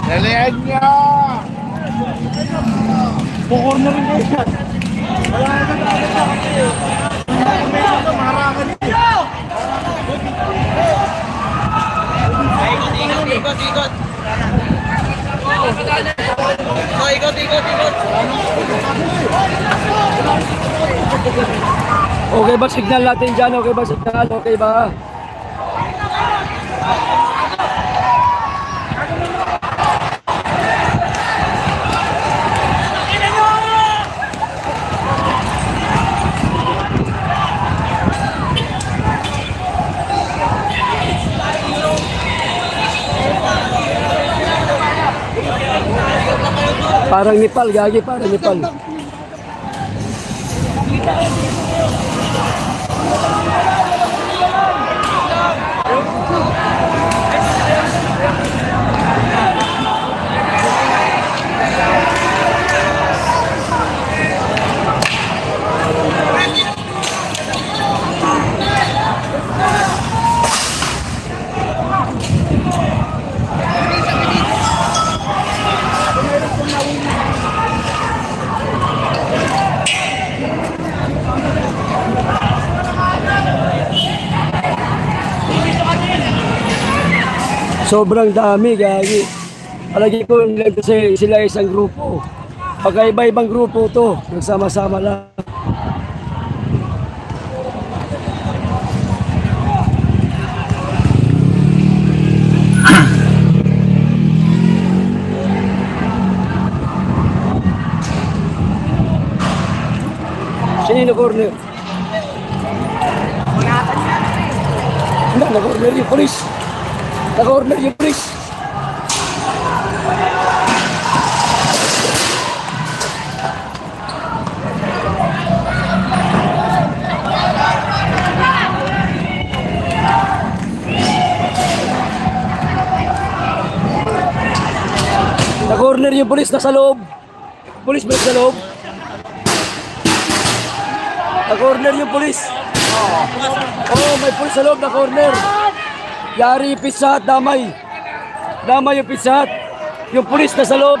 Dalihan niya! Bukor na rin kayo yan. Wala na nagagad na kasi. Maharangan niya. Ikot. Ikot. Okay ba signal natin dyan? Okay ba signal? Okay ba? Parang Nepal, gagi, parang Nepal. Sobrang dami, gagi. Palagi ko lang kasi sila isang grupo. Pagkaiba-ibang grupo to, nagsama-sama lang. Sino corner? Na-corner yung polis. Na-corner yung polis. Na-corner yung polis, nasa loob. Polis ba sa loob? Na-corner yung polis. Oh, may polis sa loob, na-corner. Yari yung Pizza Hut, damay. Damay yung Pizza Hut. Yung pulis na sa loob.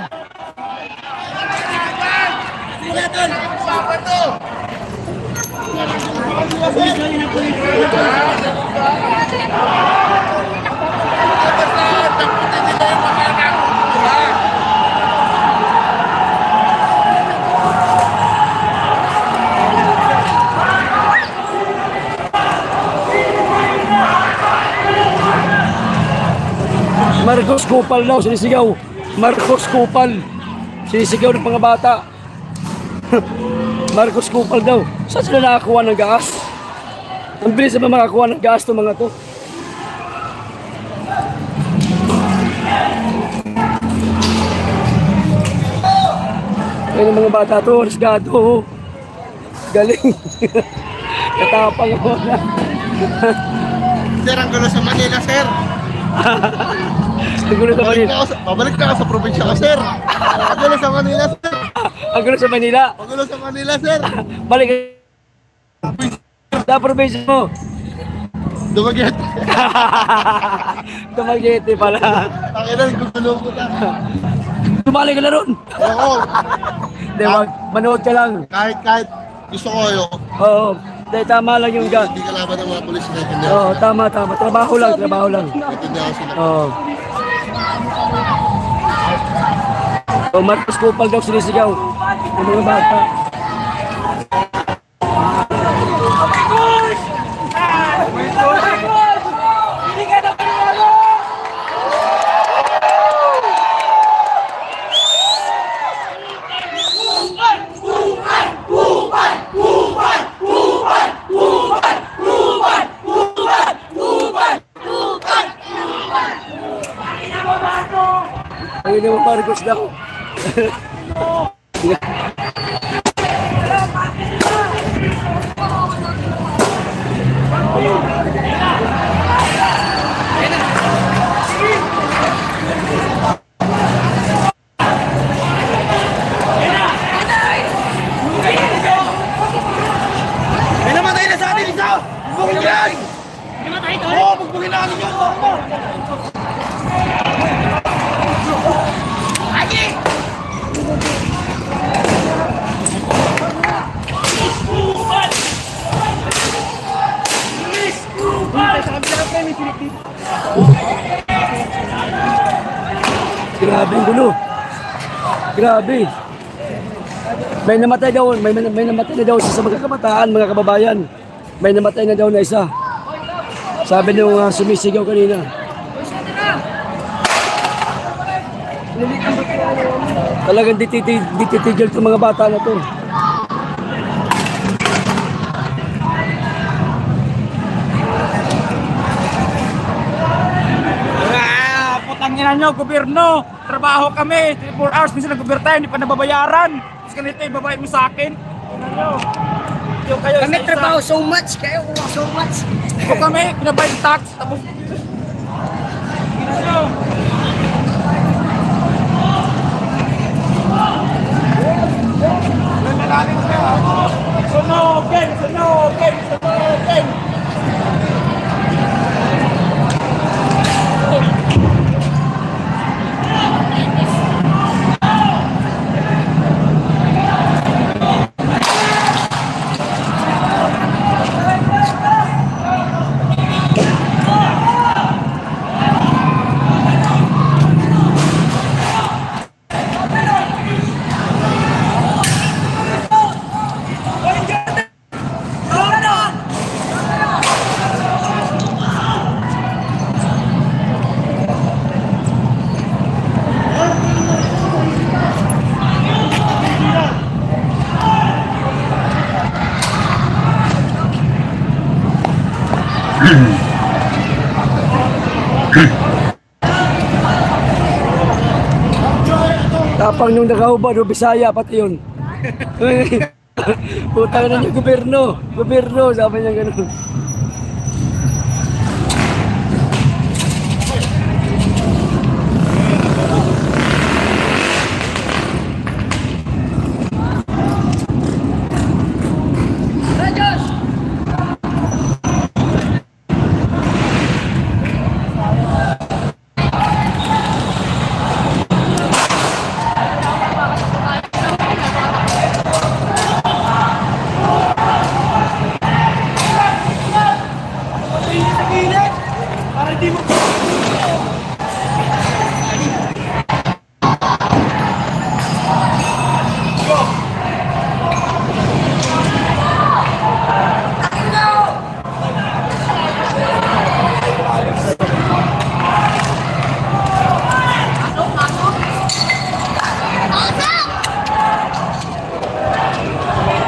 Marcos Kupal daw, sinisigaw. Marcos Kupal. Sinisigaw ng mga bata. Marcos Kupal daw. Saan sila nakakuha ng gas? Ang bilis na makakuha ng gas itong mga to. Ayun ang mga bata to, risgado. Galing. Katapang ako na. Sir, ang gulo sa Manila, sir. Ang gulo sa Manila. Pabalik ka sa probinsya ka, sir. Ang gulo sa Manila, sir. Ang gulo sa Manila. Ang gulo sa Manila, sir. Balik sa probinsya mo. Dumaget. Dumaguete pala. Ang ilan, gugulo ko na. Tumali ka na ron. Oo. Hindi, manood ka lang. Kahit gusto ko yun. Oo. Dahil tama lang yung gas. Hindi ka laban ng mga polis na itindihan. Oo, tama. Trabaho lang. Itindihan sila. Oo. So, Marcos Kupal daw sinisigaw. Yung mga bata. Ayun naman Marcos daw. Bugbugin yan! Oo, bugbugin namin yan! Lagi! Grabe yung gulo. Grabe. May namatay daw, may namatay na daw isa sa mga kabataan, mga kababayan. May namatay na daw na isa. Sabi nung sumisigaw kanina. Talagang dititigil itong mga bata na to. Putangin nyo, gobyerno. Trabaho kami, 4 hours, minsan nag-overtime, hindi pa nababayaran. Tapos ganito, ibabayad mo sa akin. Kami trabaho so much, kayo so much. Ito kami, pinabayad tax. Tapos, sunogin, sunogin, sunogin. Tapang nung nakahubad, Bisaya pati yun. Putang na niyo, gobyerno. Gobyerno, sabi niya ganun.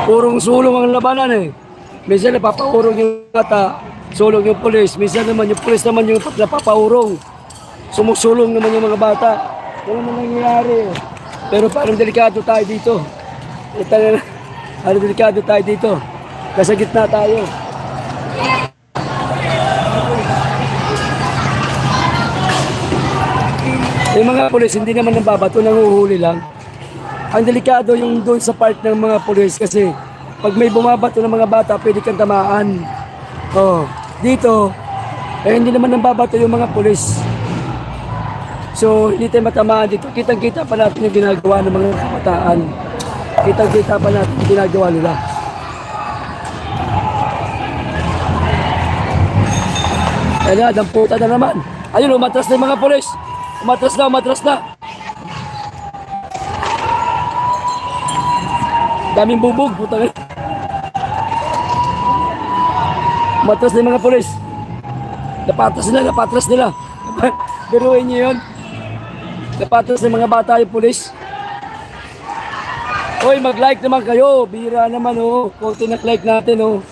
Purong sulong ang labanan eh. Minsan napapaurong yung bata, sulong yung pulis. Minsan naman yung pulis naman yung napapaurong. Sumusulong naman yung mga bata. Ano naman nangyayari eh. Pero parang delikado tayo dito. Parang delikado tayo dito. Nasa gitna tayo. Yung mga pulis hindi naman nababato, nanguhuli lang. Ang delikado yung doon sa part ng mga pulis kasi pag may bumabato ng mga bata, pwede kang tamaan. Oh, dito, hindi naman nababato yung mga pulis. So, hindi tayo matamaan dito. Kitang-kita pa natin yung ginagawa ng mga kabataan. Kitang-kita pa natin yung ginagawa nila. Kaya damputan na naman. Ayun, umatras na yung mga pulis. Umatras na, umatras na. Daming bubog, puta ka. Umatras na yung mga pulis. Napatras nila. Biruin niyo yun. Napatras na yung mga bata yung pulis. Hoy, mag-like naman kayo. Bira naman, oh. Kunti nag-like natin, oh.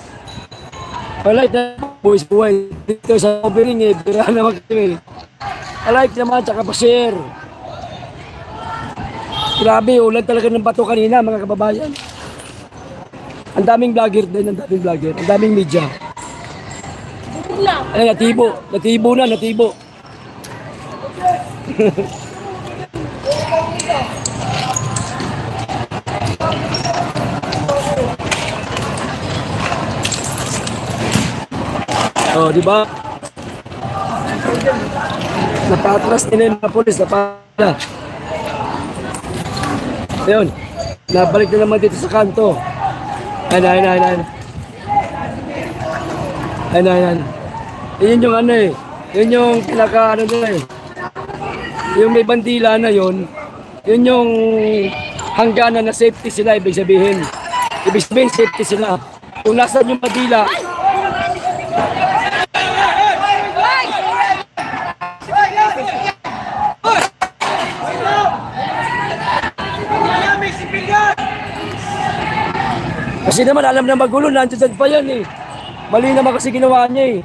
Pa-like na, boys, buhay. Dito sa covering, eh. Bira naman kayo, eh. Pa-like naman, tsaka pa-share. Grabe, ulan talaga ng bato kanina, mga kababayan. Ang daming vlogger din, ang daming vlogger. Ang daming media. Ay, natibo. Natibo na, natibo. Oh, di ba? Napatras nila yung mga polis, napatras. Ayun, nabalik na naman dito sa kanto. Ayun. Ayun. Yun yung ano eh. Yun yung pinaka ano nila eh. Yung may bandila na yun, yun yung hangganan na safety sila, ibig sabihin. Ibig sabihin safety sila. Kung nasan yung bandila, kasi naman alam na magulo, nandiyan pa yan eh. Mali naman kasi ginawa niya eh.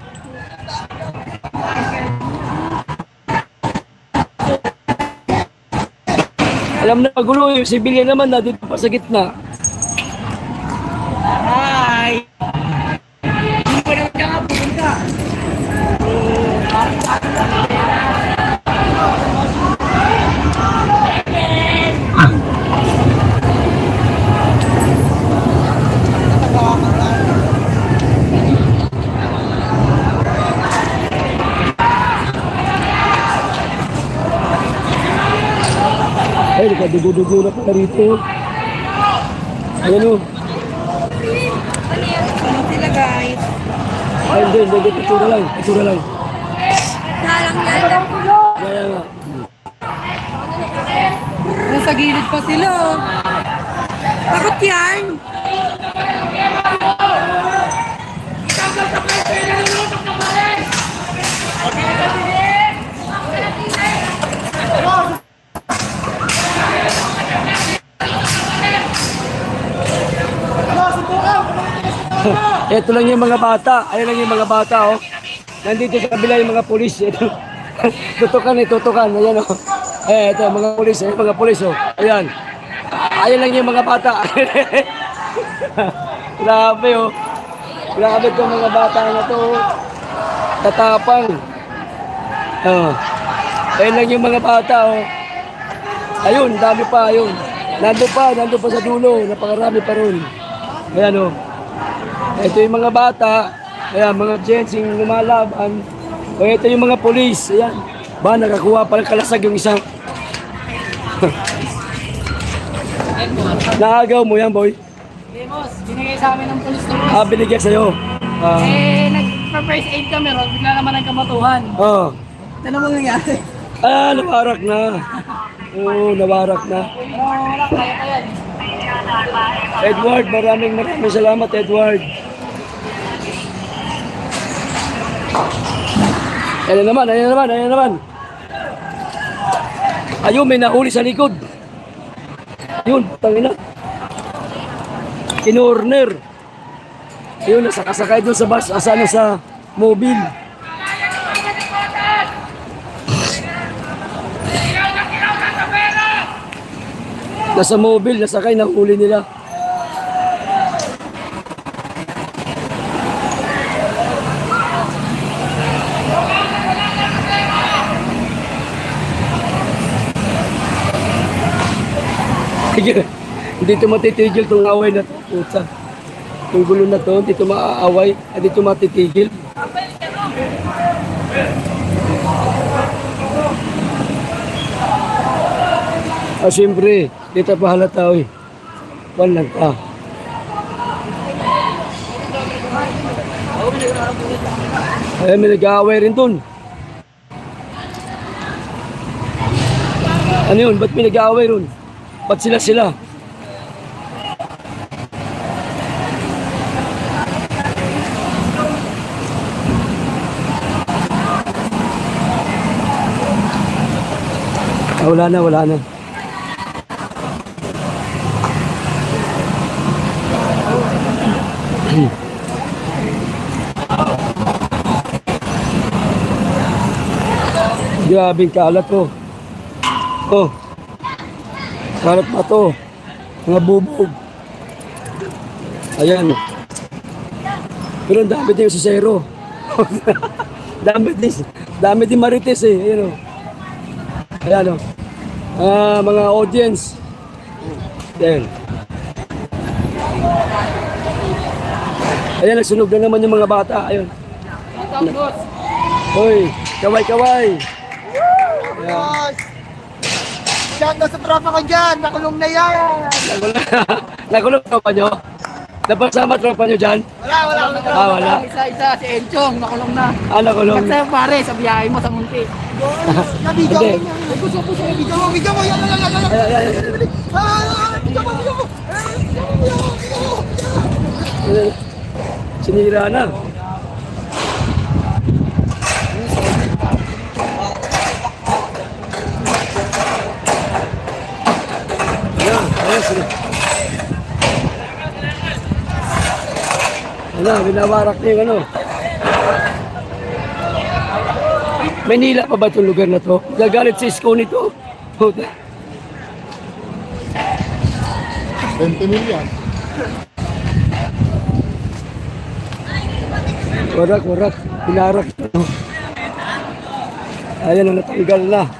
Alam na magulo, yung civilian naman na dito pa sa gitna. Hi! Hindi pa naman ka nga pumunta. Ay, nakadugo-dugo na pala rito. Ayan o. Ano sila guys? Ay, hindi. Itura lang. Nalang yan. Kaya nga. Nasa gilid pa sila. Takot yan. Ito lang yung mga bata. Ayan lang yung mga bata, oh. Nandito sa kabila yung mga pulis. Ito. Tutukan. Ayan, oh. Ito, mga pulis. Ayan, mga pulis, oh. Ayan. Ayan lang yung mga bata. Grabe, oh. Grabe itong mga bata na to. Tatapang. Oh. Ayan lang yung mga bata, oh. Ayun, dami pa, ayun. Nandun pa sa dulo. Napakarami pa ron. Ayan, oh. Ito yung mga bata, ayan, mga gensing lumalaban. O ito yung mga polis, ayan. Ba, nakakuha pa ng kalasag yung isang. Naagaw mo yan, boy. Demos, binigay sa amin ng pulis na Ah, binigyan sa'yo. nagpa-first aid kami, bigla naman ang kamatuhan. Oh. Ano mo nangyari? Ah, nawarak na. Oo, nawarak na. Pero wala, kaya pa yan. Edward, maraming salamat, Edward. Ayan naman. Ayun, may nahuli sa likod. Yun, tangina. Kinorner. Yun, nasakasakay doon sa bus, asana sa mobile. Nasa mobile, nasakay, nahuli nila. Hindi ito matitigil itong away na ito. Puta. Itong gulo na ito, hindi ito maaaway, hindi ito matitigil. Ah, siyempre, dito pa halata eh. One lang ka. Ay, may nag-aaway rin dun. Ano yun? Ba't may nag-aaway rin? Ba't sila? Ah, wala na. Grabing kalat to. Oh. Kalat pa to. Mga bubog. Ayan. Pero ang dami din yung susero. dami din marites eh. Ayan o. Ayan o. Mga audience. Ayan. Ayan, nagsunog na naman yung mga bata. Ayun. Hoy, kaway-kaway. Yeah. Boss! Shout out sa tropa ko dyan! Nakulong na yan! Nakulong tropa nyo? Napasama tropa nyo dyan? Wala. Wala. Isa, si Enchong, nakulong na. Nakulong. Sa'yo pare, sa biyahe mo sa Munti. Nabidyo Hindi. mo! Gusto ko sa video mo! Video mo! Yan! Video mo! Sinira na. Ayan, sige. Binawarak niya yung ano. Manila pa ba itong lugar na to? Gagalit si Isko nito. 20 million. Warak. Pinarak. Ayan, natanggal na.